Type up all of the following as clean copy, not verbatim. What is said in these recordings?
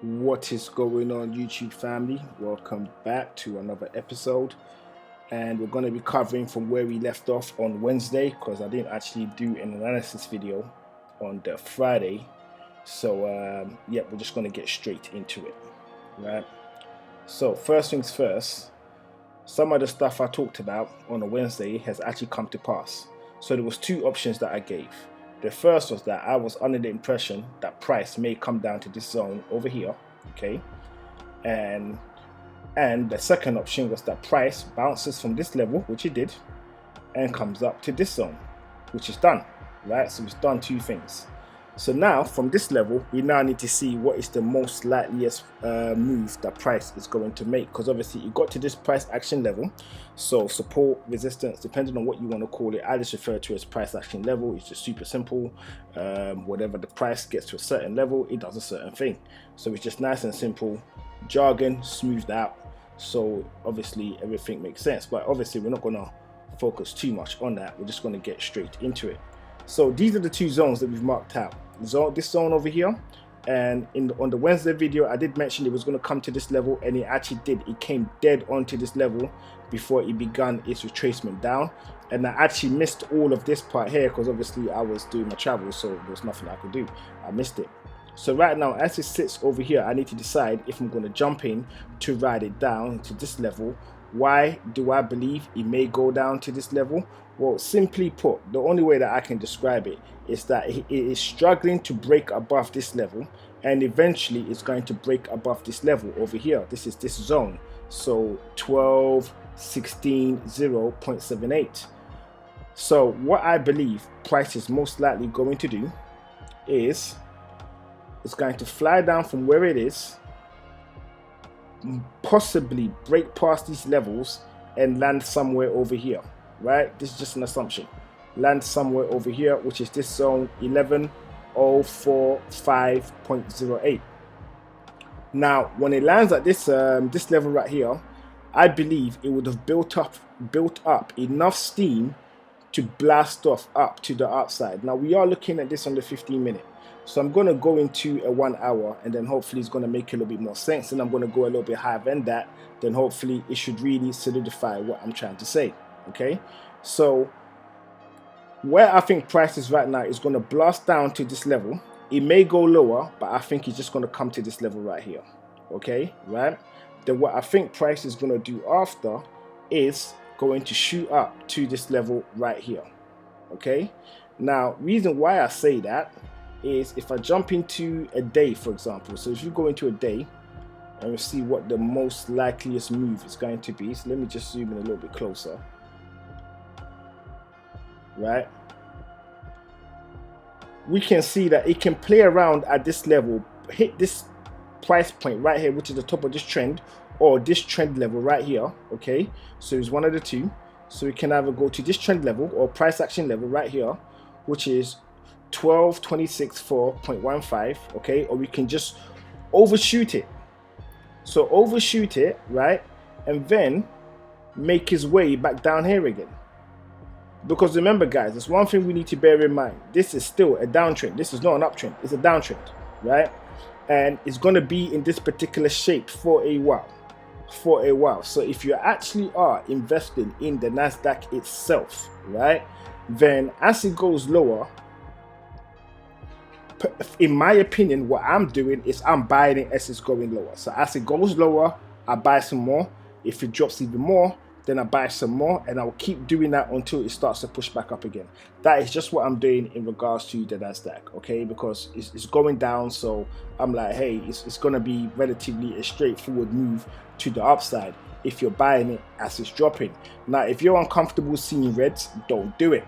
What is going on, YouTube family? Welcome back to another episode, and we're going to be covering from where we left off on Wednesday because I didn't actually do an analysis video on the Friday. So yeah, we're just going to get straight into it, right? So first things first, some of the stuff I talked about on a Wednesday has actually come to pass. So there was two options that I gave. The first was that I was under the impression that price may come down to this zone over here, okay? And the second option was that price bounces from this level, which it did, and comes up to this zone, which is done, right? So it's done two things. So now from this level, we now need to see what is the most likeliest move that price is going to make, because obviously it got to this price action level. So support, resistance, depending on what you want to call it, I just refer to it as price action level. It's just super simple. Whatever the price gets to a certain level, it does a certain thing. So it's just nice and simple, jargon, smoothed out. So obviously everything makes sense, but obviously we're not going to focus too much on that. We're just going to get straight into it. So these are the two zones that we've marked out. This zone over here, and on the Wednesday video I did mention it was going to come to this level, and it actually did. It came dead onto this level before it began its retracement down, and I actually missed all of this part here because obviously I was doing my travels, so there was nothing I could do. I missed it. So right now, as it sits over here, I need to decide if I'm going to jump in to ride it down to this level. Why do I believe it may go down to this level? Well, simply put, the only way that I can describe it is that it is struggling to break above this level, and eventually it's going to break above this level over here. This is this zone. So 12, 16, 0.78. So what I believe price is most likely going to do is it's going to fly down from where it is, possibly break past these levels and land somewhere over here, right? This is just an assumption. Land somewhere over here, which is this zone 11,045.08. Now when it lands at this this level right here, I believe it would have built up enough steam to blast off up to the upside. Now we are looking at this on the 15-minute. So I'm going to go into a 1 hour, and then hopefully it's going to make a little bit more sense, and I'm going to go a little bit higher than that. Then hopefully it should really solidify what I'm trying to say. Okay, so where I think price is right now is going to blast down to this level. It may go lower, but I think it's just going to come to this level right here. Okay, right? Then what I think price is going to do after is going to shoot up to this level right here. Okay, now reason why I say that is if I jump into a day, for example. So if you go into a day and we see what the most likeliest move is going to be, so let me just zoom in a little bit closer, right? We can see that it can play around at this level, hit this price point right here, which is the top of this trend, or this trend level right here. Okay, so it's one of the two. So we can either go to this trend level or price action level right here, which is 12,264.15, okay, or we can just overshoot it. So overshoot it, right, and then make his way back down here again. Because remember guys, there's one thing we need to bear in mind. This is still a downtrend. This is not an uptrend, it's a downtrend, right? And it's going to be in this particular shape for a while. So if you actually are investing in the NASDAQ itself, right, then as it goes lower, in my opinion, what I'm doing is I'm buying it as it's going lower. So as it goes lower, I buy some more. If it drops even more, then I buy some more, and I'll keep doing that until it starts to push back up again. That is just what I'm doing in regards to the NASDAQ, okay? Because it's going down, so I'm like, hey, it's going to be relatively a straightforward move to the upside if you're buying it as it's dropping. Now, if you're uncomfortable seeing reds, don't do it.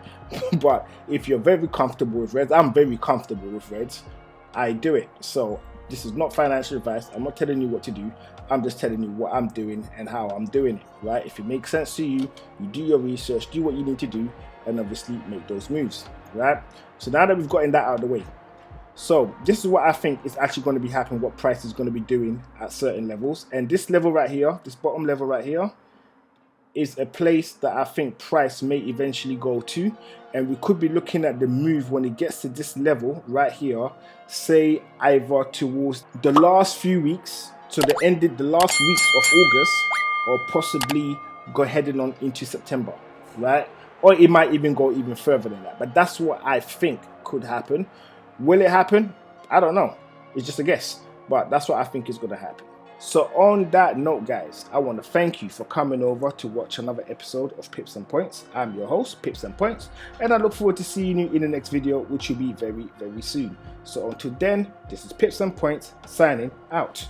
But if you're very comfortable with reds, I'm very comfortable with reds, I do it. So this is not financial advice. I'm not telling you what to do. I'm just telling you what I'm doing and how I'm doing it, right? If it makes sense to you, you do your research, do what you need to do, and obviously make those moves, right? So now that we've gotten that out of the way, so this is what I think is actually going to be happening, what price is going to be doing at certain levels. And this level right here, this bottom level right here, is a place that I think price may eventually go to. and we could be looking at the move when it gets to this level right here, say either towards the last few weeks, so the last weeks of August, or possibly go heading on into September, right? Or it might even go even further than that. But that's what I think could happen. Will it happen? I don't know. It's just a guess. But that's what I think is going to happen. So on that note, guys, I want to thank you for coming over to watch another episode of Pips and Points. I'm your host, Pips and Points, and I look forward to seeing you in the next video, which will be very, very soon. So until then, this is Pips and Points signing out.